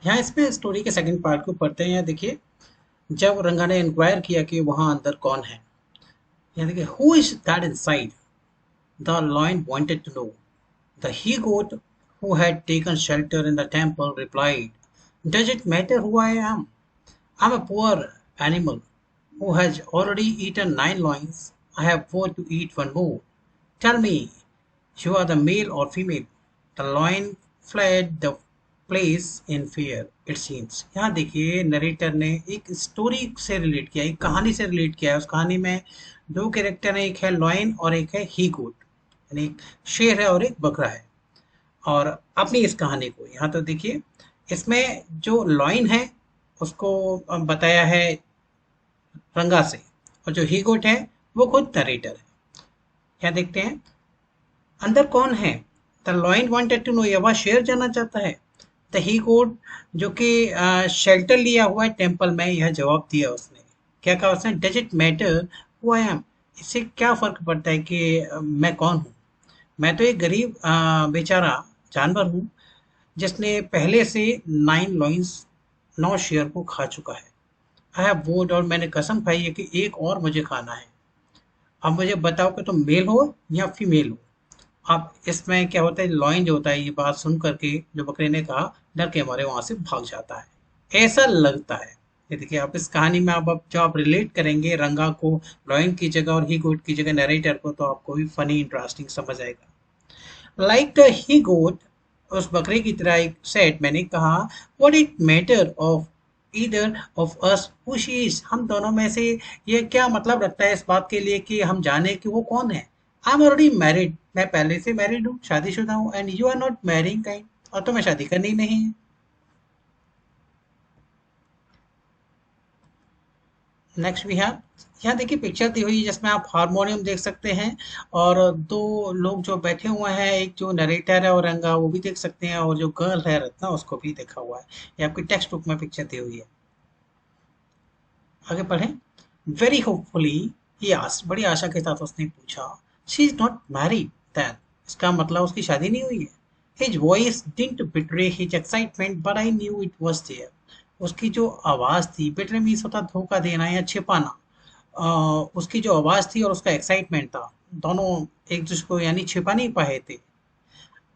यहाँ इसमें स्टोरी के सेकंड पार्ट को पढ़ते हैं। यहाँ देखिए, जब रंगा ने इंक्वायर किया कि वहां अंदर कौन है, यहाँ देखिए, who is that inside, the lion wanted to know. The he goat who had taken shelter in the temple replied, does it matter who I am? I'm a poor animal who has already eaten 9 loins. I have four to eat one more. Tell me, you are the male or female? The lion fled the place in fear, it seems. यहाँ देखिए, narrator ने एक story से relate किया, एक कहानी से relate किया है। उस कहानी में दो कैरेक्टर हैं, एक है लॉयन और एक है ही गोट, यानी एक शेर है और एक बकरा है। और अपनी इस कहानी को यहाँ तो देखिए, इसमें जो लॉइन है उसको बताया है रंगा से, और जो ही गोट है वो खुद नरेटर है। यहाँ देखते हैं, अंदर कौन है। The lion wanted to know, ये वह शेर जानना चाहता है। द ही गोट, जो कि शेल्टर लिया हुआ है टेम्पल में, यह जवाब दिया उसने। क्या कहा उसने, does it matter who I am? इससे क्या फर्क पड़ता है कि मैं कौन हूँ? मैं तो एक गरीब बेचारा जानवर हूँ जिसने पहले से 9 लॉइंस, 9 शेयर को खा चुका है। आई हैव वोड, और मैंने कसम खाई है कि एक और मुझे खाना है। अब मुझे बताओ कि तुम मेल हो या फीमेल हो। अब इसमें क्या होता है, लॉइन जो होता है, ये बात सुन करके जो बकरे ने कहा, डर के मारे वहां से भाग जाता है, ऐसा लगता है। ये देखिए, आप इस कहानी में अब जो आप रिलेट करेंगे रंगा को लॉइन की जगह और ही गोट की जगह नरेटर को, तो आपको भी फनी इंटरेस्टिंग समझ आएगा। लाइक द ही गोट, उस बकरे की तरह एक सेट, मैंने कहा, what it matter of either of us who she is? हम दोनों में से ये क्या मतलब रखता है इस बात के लिए कि हम जाने कि वो कौन है। आई एम ऑलरेडी मैरिड, मैं पहले से मैरिड हूँ, शादीशुदा हूँ, and you are not marrying kind, और तुम्हें शादी करनी ही नहीं है। नेक्स्ट वी हैव, यहाँ देखिए पिक्चर दी हुई है जिसमें आप हारमोनियम देख सकते हैं, और दो लोग जो बैठे हुए हैं, एक जो नरेटर है और रंगा, वो भी देख सकते हैं, और जो गर्ल है रत्ना, उसको भी देखा हुआ है। ये आपकी टेक्स्ट बुक में पिक्चर दी हुई है। आगे पढ़ें। वेरी होपफुली ही आस्क्ड, बड़ी आशा के साथ उसने पूछा, she is not married then? इसका मतलब उसकी शादी नहीं हुई है। His voice didn't betray his excitement but I knew it was there. उसकी जो आवाज थी, बिट्रे मीन्स होता धोखा देना या छिपाना। उसकी जो आवाज थी और उसका एक्साइटमेंट था, दोनों एक दूसरे को यानी छिपा नहीं पाए थे।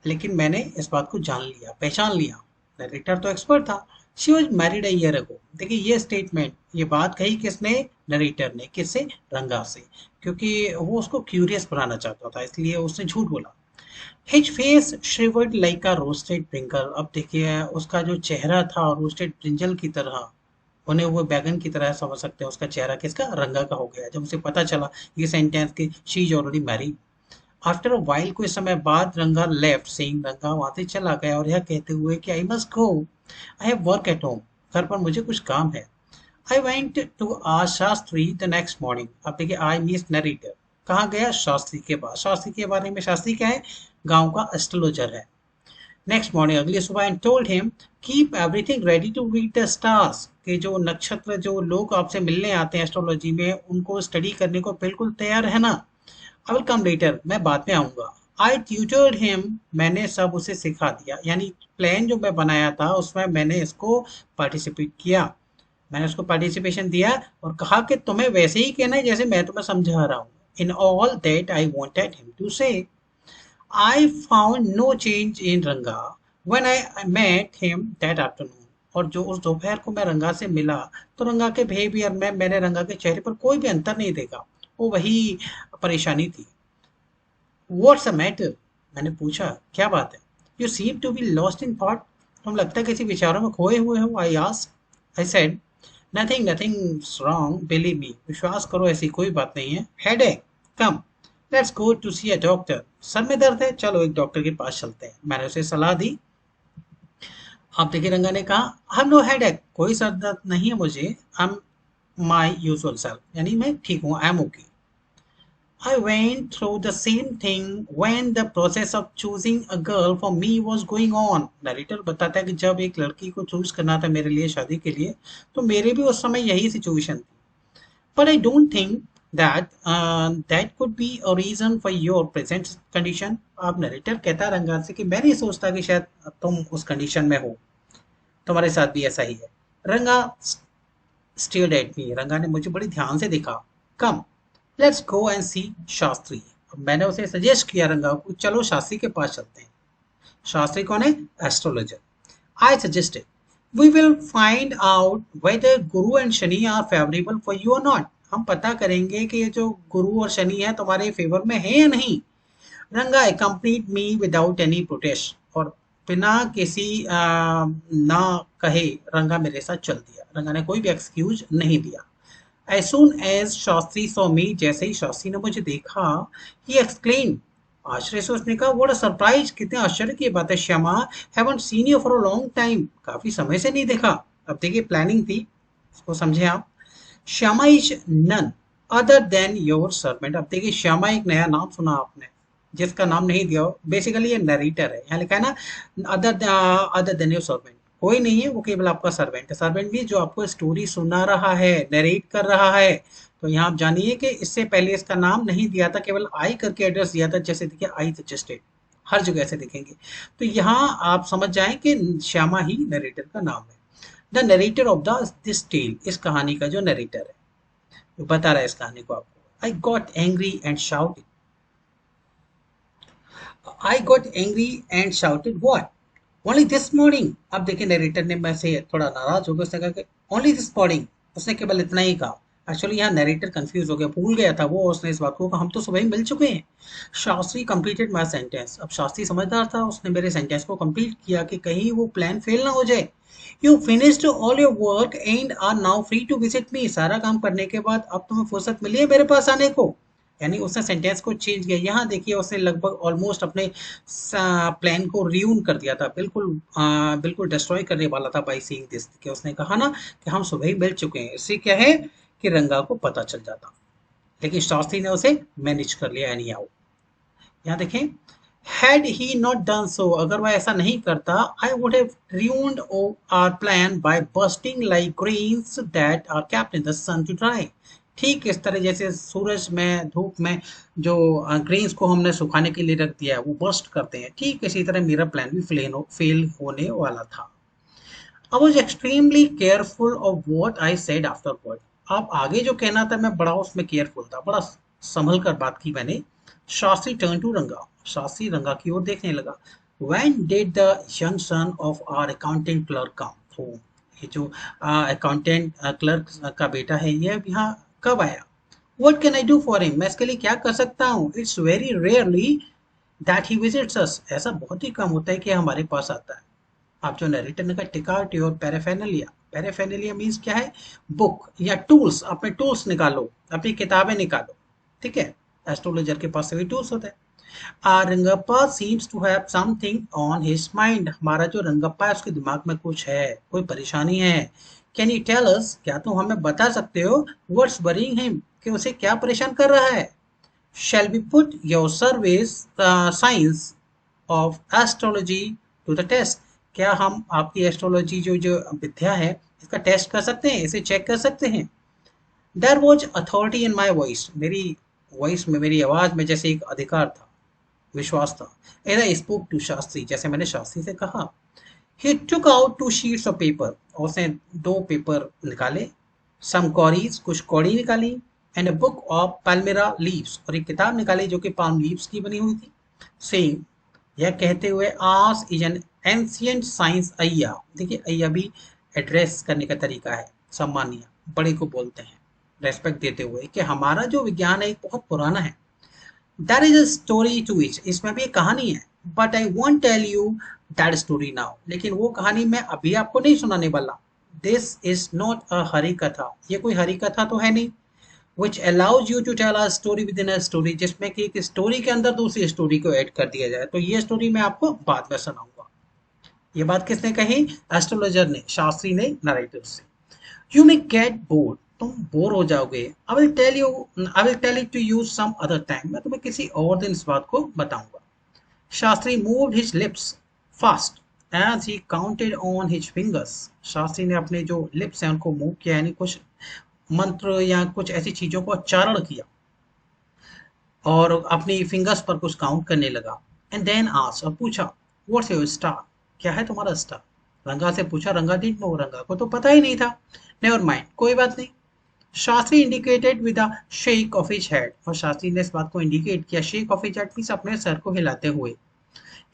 लेकिन मैंने इस बात को जान लिया, पहचान लिया। नरेटर तो एक्सपर्ट था। She was married a year ago. देखिए ये स्टेटमेंट, ये बात कही किसने, नरेटर ने। किससे, रंगा से, क्योंकि वो उसको क्यूरियस बनाना चाहता था, इसलिए उसने झूठ बोला। His face shrivelled like a roasted brinjal. अब देखिए, उसका जो चेहरा था रोस्टेड ब्रिंजल की तरह, उन्हें वो बैगन की तरह समझ सकते हैं। उसका चेहरा किसका, रंगा का हो गया जब उसे पता चला ये सेंटेंस कि she is already married. After a while, कुछ समय बाद रंगा लेफ्ट सेइंग, रंगा वहां से चला गया और यह कहते हुए कि I must go, I have work at home, घर पर मुझे कुछ काम है। I went to a Shastri the next morning. अब देखिए, आई मीस नरेटर कहाँ गया, शास्त्री के पास। शास्त्री के बारे में, शास्त्री क्या है, गांव का एस्ट्रोलॉजर है। नेक्स्ट मॉर्निंग, अगली सुबह, and told him keep everything ready to read the stars, कि जो नक्षत्र, जो लोग आपसे मिलने आते हैं एस्ट्रोलॉजी में, उनको स्टडी करने को बिल्कुल तैयार रहना। आई विल कम लेटर, मैं बाद में आऊंगा। आई ट्यूटर्ड हिम, मैंने सब उसे सिखा दिया, यानी प्लान जो मैं बनाया था उसमें मैंने इसको पार्टिसिपेट किया। मैंने उसको पार्टिसिपेशन दिया और कहा कि तुम्हें वैसे ही कहना है जैसे मैं तुम्हें समझा रहा हूँ। In all that I wanted him to say. I found no change in रंगा when I met him that afternoon। और जो उस दोपहर को मैं रंगा से मिला, तो रंगा के बिहेवियर में मैंने रंगा के चेहरे पर कोई भी अंतर नहीं देखा। वो वही परेशानी थी। व्हाट्स द मैटर, मैंने पूछा, क्या बात है। You seem to be lost in thought, तुम लगता है किसी विचारों में खोए हुए हो। I asked, I said, nothing nothing wrong believe me, विश्वास करो ऐसी कोई बात नहीं है। Headache, come let's go to see a doctor, सर में दर्द है, चलो एक डॉक्टर के पास चलते हैं। मैंने उसे सलाह दी। अब देखिए, रंगा ने कहा, आई हैव नो हेडेक, कोई सर दर्द नहीं है मुझे। I am my usual self, यानी मैं ठीक हूँ, I am okay. I went through the same thing when the process of choosing a girl for me was going on। Narrator बताता है कि जब एक लड़की को चूज करना था मेरे लिए शादी के लिए, तो मेरे भी उस समय यही सिचुएशन थी। But I don't think that that could be a reason for your present condition। अब नरेटर कहता है रंगान से कि मैं नहीं सोचता कि शायद तुम उस कंडीशन में हो। तुम्हारे साथ भी ऐसा ही है। रंगा स्टेयर्ड एट मी, रंगा ने मुझे बड़ी ध्यान से देखा। कम लेट्स गो एंड सी शास्त्री। अब मैंने उसे सजेस्ट किया रंगा को, चलो शास्त्री के पास चलते हैं। शास्त्री कौन है? Astrologer. I suggested we will find out whether Guru and Shani are favorable for you or not. हम पता करेंगे कि ये जो गुरु और शनि है तुम्हारे फेवर में है या नहीं। रंगा accompanied me without any protest, और बिना किसी ना कहे रंगा मेरे साथ चल दिया। रंगा ने कोई भी एक्सक्यूज नहीं दिया। As soon as Shastri saw me, जैसे ही शास्त्री ने मुझे देखा, he exclaimed, आश्चर्य से उसने कहा, व्हाट अ सरप्राइज, कितने आश्चर्य की बात है Shyama, haven't seen you for a long time, काफी समय से नहीं देखा। अब देखिए प्लानिंग थी, इसको समझे आप। Shyama is none other than your servant. अब देखिए श्यामा एक नया नाम सुना आपने, जिसका नाम नहीं दिया। बेसिकली ये नरेटर है, यहाँ लिखा है ना अदर देन योर सर्वेंट, कोई नहीं है, वो केवल आपका सर्वेंट है। सर्वेंट भी जो आपको स्टोरी सुना रहा है, नरेट कर रहा है। तो यहाँ आप जानिए कि इससे पहले इसका नाम नहीं दिया था, केवल आई करके एड्रेस दिया था। जैसे देखिए आई सजेस्टेड, हर जगह ऐसे दिखेंगे। तो यहाँ आप समझ जाएं कि श्यामा ही नरेटर का नाम है। The narrator of the this tale, इस कहानी का जो नरेटर है, जो बता रहा है इस कहानी को आपको। I got angry and shouted, I got angry and shouted what, only this morning. अब देखिए नरेटर ने मैं से थोड़ा नाराज हो गया, उसने कहा कि ओनली दिस मॉर्निंग, उसने केवल इतना ही कहा। एक्चुअली यहाँ नरेटर कंफ्यूज हो गया, भूल गया था वो, उसने इस बात को कहा हम तो सुबह ही मिल चुके हैं। शास्त्री कंप्लीटेड माय सेंटेंस, अब शास्त्री समझदार था, उसने मेरे सेंटेंस को कंप्लीट किया कि कहीं वो प्लान फेल ना हो जाए। You finished all your work and are now free to visit me, सारा काम करने के बाद अब तुम्हें फुर्सत मिली है मेरे पास आने को। यानी उसने सेंटेंस को चेंज किया। यहाँ देखिए उसने लगभग ऑलमोस्ट अपने प्लान को रियून कर दिया था, बिल्कुल बिल्कुल डिस्ट्रॉय करने वाला था बाई सीइंग दिस, कि उसने कहा ना कि हम सुबह ही मिल चुके हैं, इससे क्या है कि रंगा को पता चल जाता। लेकिन शास्त्री ने उसे मैनेज कर लिया एनी हाउ। यहाँ देखें, had he not done so, अगर वह ऐसा नहीं करता, I would have ruined our plan by bursting like grains that are kept in the sun to dry। ठीक इस तरह जैसे सूरज में, धूप में जो ग्रेन्स को हमने सुखाने के लिए रख दिया है, वो बर्स्ट करते हैं, ठीक इसी तरह मेरा प्लान भी फेल होने वाला था। I was extremely careful of what I said afterward। अब आगे जो कहना था मैं बड़ा उसमें केयरफुल था, बड़ा संभल कर बात की मैंने। शास्त्री टर्न टू रंगा, शास्त्री रंगा की ओर देखने लगा। When did the young son of our accountant clerk come? तो ये जो अकाउंटेंट क्लर्क का बेटा है, ये अब यहाँ कब आया? What can I do for him? मैं इसके लिए क्या कर सकता हूँ? It's very rarely that he visits us। ऐसा बहुत ही कम होता है कि हमारे पास आता है। आप जो नरेटर ने कहा टेक आउट योर पैराफेर्नालिया, पैराफेर्नालिया मीन्स क्या है? बुक या टूल्स, अपने टूल्स निकालो, अपनी किताबें निकालो, ठीक है। एस्ट्रोलॉजर के पास सभी टूल्स होते हैं। Rangappa seems to have something on his mind, हमारा जो रंगप्पा है उसके दिमाग में कुछ है, कोई परेशानी है। कैन यू टेल अस, क्या तुम हमें बता सकते हो? व्हाट्स वरिंग हिम, कि उसे क्या परेशान कर रहा है? Shall be put your service science of astrology to the test, क्या हम आपकी एस्ट्रोलॉजी जो जो विद्या है इसका टेस्ट कर सकते हैं, इसे चेक कर सकते हैं? There was authority in my voice, मेरी वॉइस में, मेरी आवाज में जैसे एक अधिकार था, विश्वास था। As I spoke to Shastri, जैसे मैंने शास्त्री से कहा। He took out 2 sheets of paper, और उसने 2 पेपर निकाले। सम कॉरीज, कुछ कौड़ी निकाली। And a book of palmyra leaves, और एक किताब निकाली जो कि पाल्म लीव्स की बनी हुई थी। सेइंग, यह कहते हुए, आस इज एन एंशियंट साइंस अय्या, देखिए अय्या भी एड्रेस करने का तरीका है, सम्मानीय, बड़े को बोलते हैं रेस्पेक्ट देते हुए, कि हमारा जो विज्ञान है बहुत पुराना है। That is a story to each, इसमें भी एक कहानी है। But I won't tell you that story now, लेकिन वो कहानी मैं अभी आपको नहीं सुनाने वाला। This is not a Harikatha, ये कोई हरी कथा तो है नहीं। which allows you to tell a story within a story, जिसमें कि एक स्टोरी के अंदर दूसरी स्टोरी को ऐड कर दिया जाए। तो ये स्टोरी मैं आपको बाद में सुनाऊंगा। ये बात किसने कही? एस्ट्रोलॉजर ने, शास्त्री ने नरेटर से। यू मे गेट बोर्ड, तुम बोर हो जाओगे। I will tell it to you some other time, मैं तुम्हें किसी और दिन इस बात को बताऊंगा। Shastri moved his lips fast as he counted on his fingers, Shastri ने अपने जो लिप्स हैं उनको मूव किया, यानी कुछ मंत्र या कुछ ऐसी चीजों को उच्चारण किया, और अपनी फिंगर्स पर कुछ काउंट करने लगा। एंड देन आस्क्ड, और पूछा, व्हाट्स योर स्टार, क्या है तुम्हारा स्टार? रंगा से पूछा, रंगा डिड नो, रंगा को तो पता ही नहीं था। नेवर माइंड, कोई बात नहीं। Shastri indicated with a shake of his head, और शास्त्री ने इस बात को इंडिकेट किया, shake of his head means अपने सर को हिलाते हुए।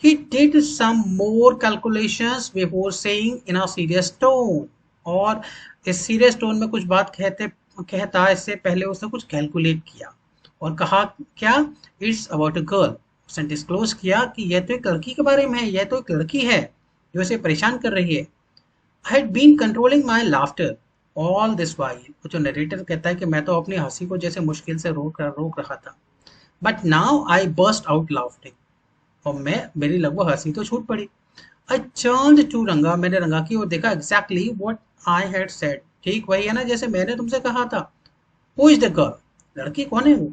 He did some more calculations before saying in a serious tone, और इस सीरियस टोन में कुछ बात कहता इससे पहले उसने कुछ कैलकुलेट किया और कहा क्या, इट्स अबाउट अ गर्ल। उसने डिस्क्लोज किया कि यह तो एक लड़की के बारे में है, यह तो एक लड़की है जो इसे परेशान कर रही है। I had been controlling my laughter all this while, जो नरेटर कहता है कि मैं तो अपनी हंसी को जैसे मुश्किल से रोक रखा था, but now I burst out laughing, और मेरी लगभग हंसी तो छूट पड़ी। आई टर्न्ड टू रंगा, मैंने रंगा की ओर देखा, exactly what I had said, ठीक वही है ना जैसे मैंने तुमसे कहा था। हु इज द गर्ल, लड़की कौन है वो?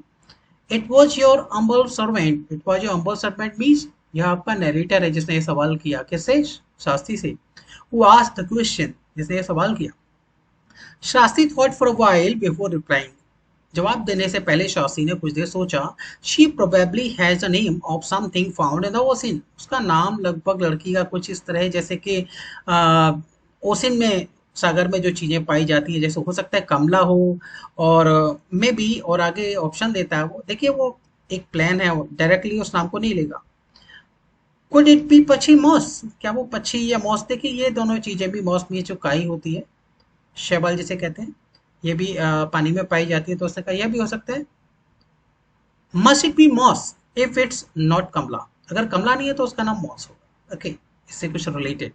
इट वॉज योर अम्बल सर्वेंट, इट वॉज योर अम्बल सर्वेंट मीन्स यह आपका नरेटर है जिसने ये सवाल किया, किससे? शास्त्री से। हु आस्क्ड द क्वेश्चन, जिसने ये सवाल किया। Shastri thought for a while before replying, जवाब देने से पहले शास्त्री ने कुछ देर सोचा। She probably has a name of something found in the ocean, उसका नाम लगभग लड़की का कुछ इस तरह है जैसे कि ओशन में, सागर में जो चीजें पाई जाती है, जैसे हो सकता है कमला हो, और मे बी, और आगे ऑप्शन देता है वो, देखिए वो एक प्लान है, डायरेक्टली उस नाम को नहीं लेगा। कुड इट बी पक्षी मॉस, क्या वो पक्षी या मॉस, देखिए ये दोनों चीजें भी, मॉस में जो काई होती है, शैवाल जिसे कहते हैं, ये भी पानी में पाई जाती है, तो उसने कहा यह भी हो सकता है। Must it be moss if it's not Kamala, अगर कमला नहीं है तो उसका नाम मॉस होगा। ओके, इससे कुछ रिलेटेड।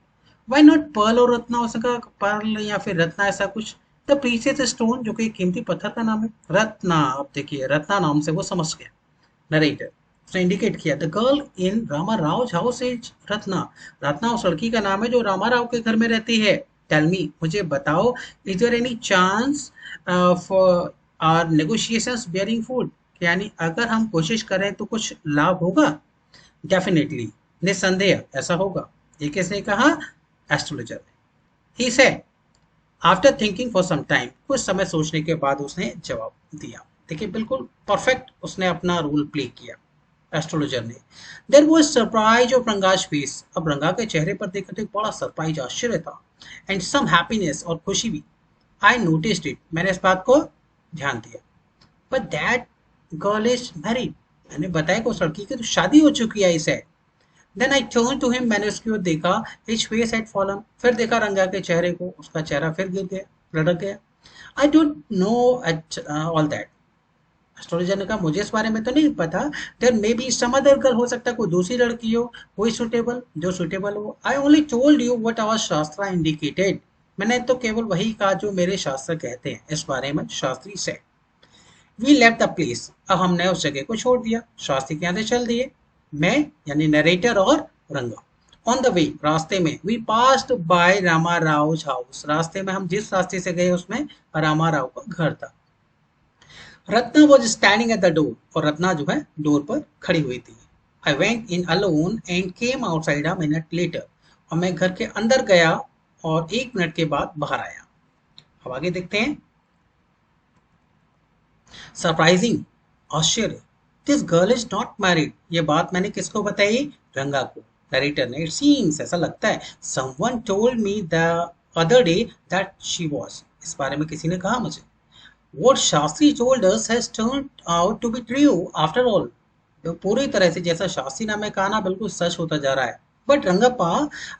वाई नॉट पर्ल और रत्ना, उसने कहा पर्ल या फिर रत्ना, ऐसा कुछ। द प्रीशियस स्टोन, जो कि कीमती पत्थर का नाम है, रत्ना। अब देखिए रत्ना नाम से वो समझ गया नरेटर, उसने इंडिकेट किया, the girl in Rama Rao house is Ratna, Ratna उस लड़की का नाम है जो रामा राव के घर में रहती है। टेल मी, मुझे बताओ, is there any chance for our negotiations bearing food, यानी अगर हम कोशिश करें तो कुछ लाभ होगा? डेफिनेटली, निस्संदेह ऐसा होगा। ये किसने कहा? एस्ट्रोलॉजर ने। He said after thinking for some time, कुछ समय सोचने के बाद उसने जवाब दिया। देखिए बिल्कुल परफेक्ट उसने अपना रोल प्ले किया एस्ट्रोलॉजर ने। There was surprise of Ranga's face, अब रंगा के चेहरे पर देखकर तो एक बड़ा सरप्राइज, आश्चर्य था, एंड सम हैप्पीनेस, और खुशी भी। आई नोटिस्ड इट, मैंने इस बात को ध्यान दिया। But that girl is married, मैंने बताया कि उस लड़की की तो शादी हो चुकी है इसे। Then I turn to him, मैंने उसकी ओर देखा, हिज फेस हैड फॉलन, फिर देखा रंगा के चेहरे को, उसका चेहरा फिर गिर गया, लटक गया। I don't know at all that, astrologer ने कहा मुझे इस बारे में तो नहीं पता। There may be some other girl, हो सकता है कोई दूसरी लड़की हो, कोई सुटेबल, जो सुटेबल हो। I only told you what our shastra indicated, मैंने तो केवल वही कहा जो मेरे शास्त्र कहते हैं इस बारे में, शास्त्री से। वी लेफ्ट द प्लेस, अब हमने उस जगह को छोड़ दिया, शास्त्री के यहाँ से चल दिए, मैं यानी नरेटर और रंगा। ऑन द वे, रास्ते में, we passed by Rama Rao house, रास्ते में हम जिस रास्ते से गए उसमें रामा राव का घर था। Ratna was standing at the door, और रत्ना जो है डोर पर खड़ी हुई थी। I went in alone and came outside a minute later, और मैं घर के अंदर गया और 1 मिनट के बाद बाहर आया। अब आगे देखते हैं। सरप्राइजिंग, आश्चर्य, this girl is not married, ये बात मैंने किसको बताई? रंगा को। नरेटर ने, इट सीम्स, ऐसा लगता है, someone told me the other day that she was, इस बारे में किसी ने कहा मुझे। What Shastri told us has turned out to be true after all, तो पूरी तरह से जैसा शास्त्री ने हमें कहा ना, बिल्कुल सच होता जा रहा है। But Rangappa,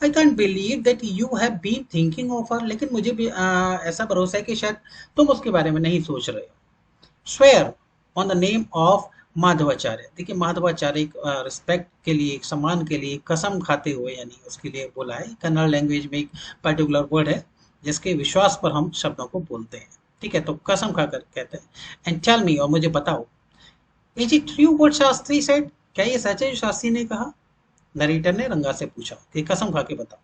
I can't believe that you have been thinking of her, लेकिन मुझे भी ऐसा भरोसा है कि शायद तुम उसके बारे में नहीं सोच रहे हो। Swear on the name of Madhvacharya, देखिए माधवाचार्य एक रिस्पेक्ट के लिए, एक सम्मान के लिए कसम खाते हुए, यानी उसके लिए बोला है। कन्नड़ लैंग्वेज में एक पर्टिकुलर वर्ड है जिसके विश्वास पर हम शब्दों को बोलते हैं, ठीक है, तो कसम खाकर कहते हैं। एंड टेल मी, और मुझे बताओ, is it true what Shastri said, क्या ये सच है जो शास्त्री ने कहा? नरेटर ने रंगा से पूछा कि कसम खा के बताओ।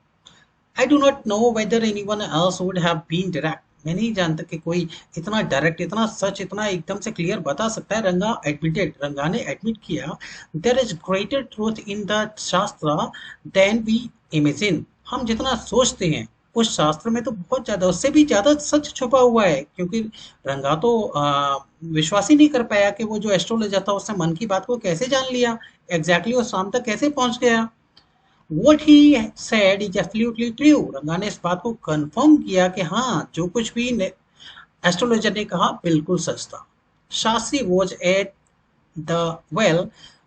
I do not know whether anyone else would have been direct, मैं नहीं जानता कि कोई इतना डायरेक्ट, इतना सच, इतना एकदम से क्लियर बता सकता है। रंगा एडमिटेड, रंगा ने एडमिट किया, there is greater truth in the shastra than we imagine, हम जितना सोचते हैं उस शास्त्र में तो बहुत ज्यादा, उससे भी ज्यादा सच छुपा हुआ है। क्योंकि रंगा तो विश्वास ही नहीं कर पाया कि वो जो एस्ट्रोलॉजर था उसने मन की बात को कैसे जान लिया, एग्जैक्टली उस शाम तक कैसे पहुंच गया। What he said is absolutely true. रंगा ने इस बात को कंफर्म किया कि हाँ, जो कुछ भी एस्ट्रोलॉजर ने कहा बिल्कुल सच था. Shastri was at the well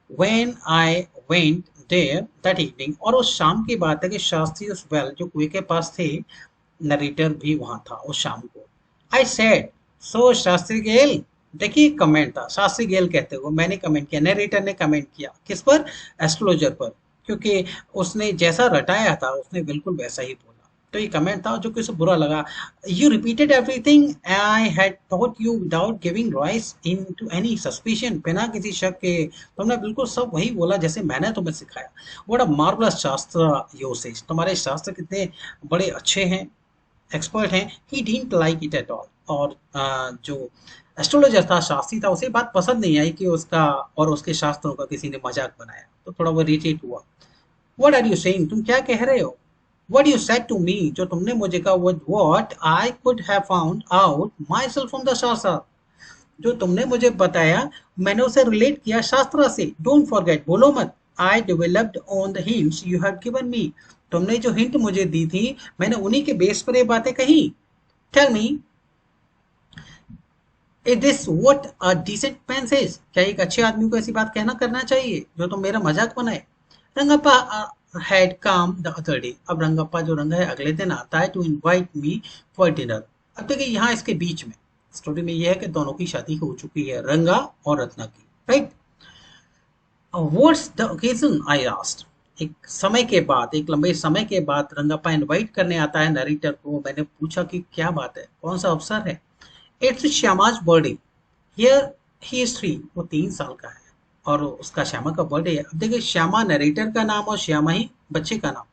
when I went there that evening. और उस शाम की बात है कि शास्त्री उस वेल जो कुएं के पास थे, नरेटर भी वहां था उस शाम को. आई सेड, सो शास्त्री गेल. देखिए कमेंट था, शास्त्री गेल कहते हुए मैंने कमेंट किया, नरेटर ने कमेंट किया किस पर, एस्ट्रोलॉजर पर, क्योंकि उसने जैसा रटाया था उसने बिल्कुल वैसा ही बोला. तो ये कमेंट था जो कि उसे बुरा लगा. You repeated everything I had taught you without giving rise in to any suspicion. बिना किसी शक के तुमने बिल्कुल सब वही बोला जैसे मैंने तुम्हें सिखाया. व्हाट अ मार्वलस शास्त्र यूसेज. तुम्हारे शास्त्र कितने बड़े अच्छे हैं, एक्सपर्ट हैं. He didn't like it at all. और जो एस्ट्रोलॉजर था, शास्त्री था, उसे बात पसंद नहीं आई कि उसका और उसके शास्त्रों का किसी ने मजाक बनाया. तो थोड़ा वो इरिटेट हुआ. What are you saying. तुम क्या कह रहे हो. What you said to me. जो तुमने मुझे कहा, what I could have found out myself from the shastra. जो तुमने मुझे बताया मैंने उसे रिलेट किया शास्त्र से. डोंट फॉरगेट, भूलो मत. I developed on the hints you have given me. तुमने जो हिंट मुझे दी थी मैंने उन्हीं के बेस पर ये बातें कही. Tell me, is this what a decent man says. क्या एक अच्छे आदमी को ऐसी बात कहना करना चाहिए जो तुम मेरा मजाक बनाए. Rangappa had come the other day. अब रंगप्पा जो रंगा है अगले दिन आता है to invite me for dinner. अब देखिए यहाँ इसके बीच में स्टोरी में ये है कि दोनों की शादी हो चुकी है, रंगा और रत्ना की, right. What's the occasion I asked. एक समय के बाद, एक लंबे समय के बाद रंगप्पा इनवाइट करने आता है नरेटर को. मैंने पूछा कि क्या बात है, कौन सा अवसर है. It's Shyama's birthday. Here he is 3. वो 3 साल का है और उसका श्यामा का बर्थडे है. अब देखिए श्यामा नरेटर का नाम और श्यामा ही बच्चे का नाम.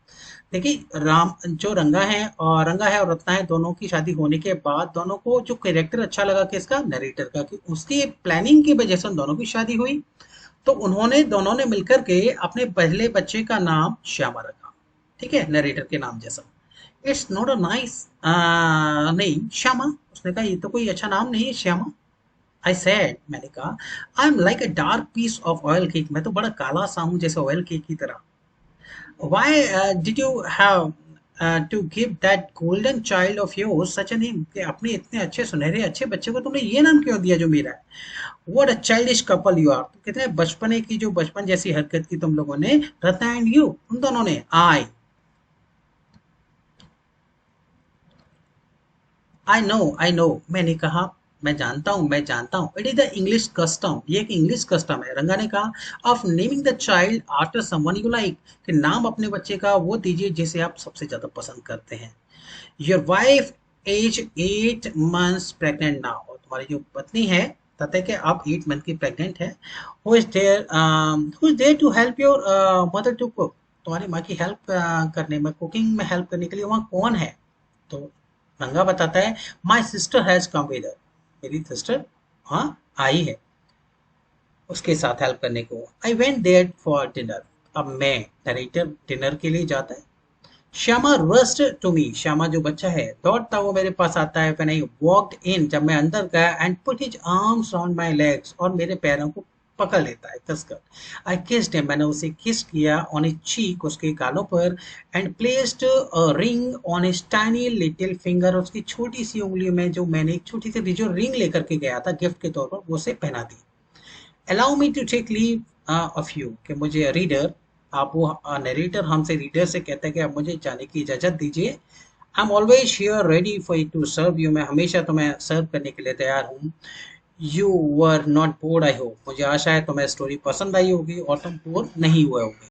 देखिए राम जो रंगा है और रत्ना है, दोनों की शादी होने के बाद दोनों को जो कैरेक्टर अच्छा लगा किसका, नरेटर का, कि उसकी प्लानिंग की वजह से उन दोनों की शादी हुई. तो उन्होंने दोनों ने मिलकर के अपने पहले बच्चे का नाम श्यामा रखा. ठीक है, नरेटर के नाम जैसा. It's not a nice name Shyama. उसने कहा ये तो कोई अच्छा नाम नहीं है श्यामा. आई सैड, मैंने कहा, I am like a dark piece of oil cake. मैं तो बड़ा काला सा हूँ जैसे ऑयल केक की तरह. Why did you have to give that golden child of yours such a name. कि अपने इतने अच्छे सुनहरे अच्छे बच्चे को तुमने ये नाम क्यों दिया जो मेरा है. What a childish couple you are. कितने बचपने की, जो बचपन जैसी हरकत की तुम लोगों ने, रत्ना एंड यू, उन दोनों ने. I know. मैंने कहा मैं जानता हूँ. It is the English custom. ये एक इंग्लिश कस्टम है. रंगा ने कहा, of naming the child after someone you like. कि नाम अपने बच्चे का वो दीजिए जिसे आप सबसे ज्यादा पसंद करते हैं. Your wife is 8 months pregnant now. और तुम्हारी जो पत्नी है तथा कि आप 8 month की प्रेग्नेंट है. Who is there to help your mother to cook. तुम्हारी माँ की हेल्प करने में, कुकिंग में हेल्प करने के लिए वहाँ कौन है. तो रंगा बताता है, my sister has come with her. मेरी सिस्टर हाँ आई है उसके साथ हेल्प करने को. I went there for dinner. अब मैं, नरेटर डिनर के लिए जाता है. Shyama rushed to me. Shyama जो बच्चा है दौड़ता वो मेरे पास आता है. व्हेन आई वॉक्ड इन, जब मैं अंदर गया, and put his arms on my legs, और मेरे पैरों को पकड़ लेता है कसकर. I kissed him. मैंने उसे किस किया ऑन हिज चीक, उसके गालों पर, and placed a ring on his tiny little finger. उसकी छोटी सी उंगलियों में जो मैंने एक छोटी सी जो रिंग लेकर के गया था गिफ्ट के तौर पर, वो उसे पहना दी. Allow me to take leave of you. कि मुझे रीडर, आप वो नरेटर हमसे रीडर से कहता है कि आप मुझे जाने की इजाज़त दीजिए. I am always here ready for you to serve you. मैं हमेशा तुम्हें सर्व करने के लिए तैयार हूँ. You were not bored I hope. मुझे आशा है तुम्हें स्टोरी पसंद आई होगी और तुम बोर नहीं हुए होगे.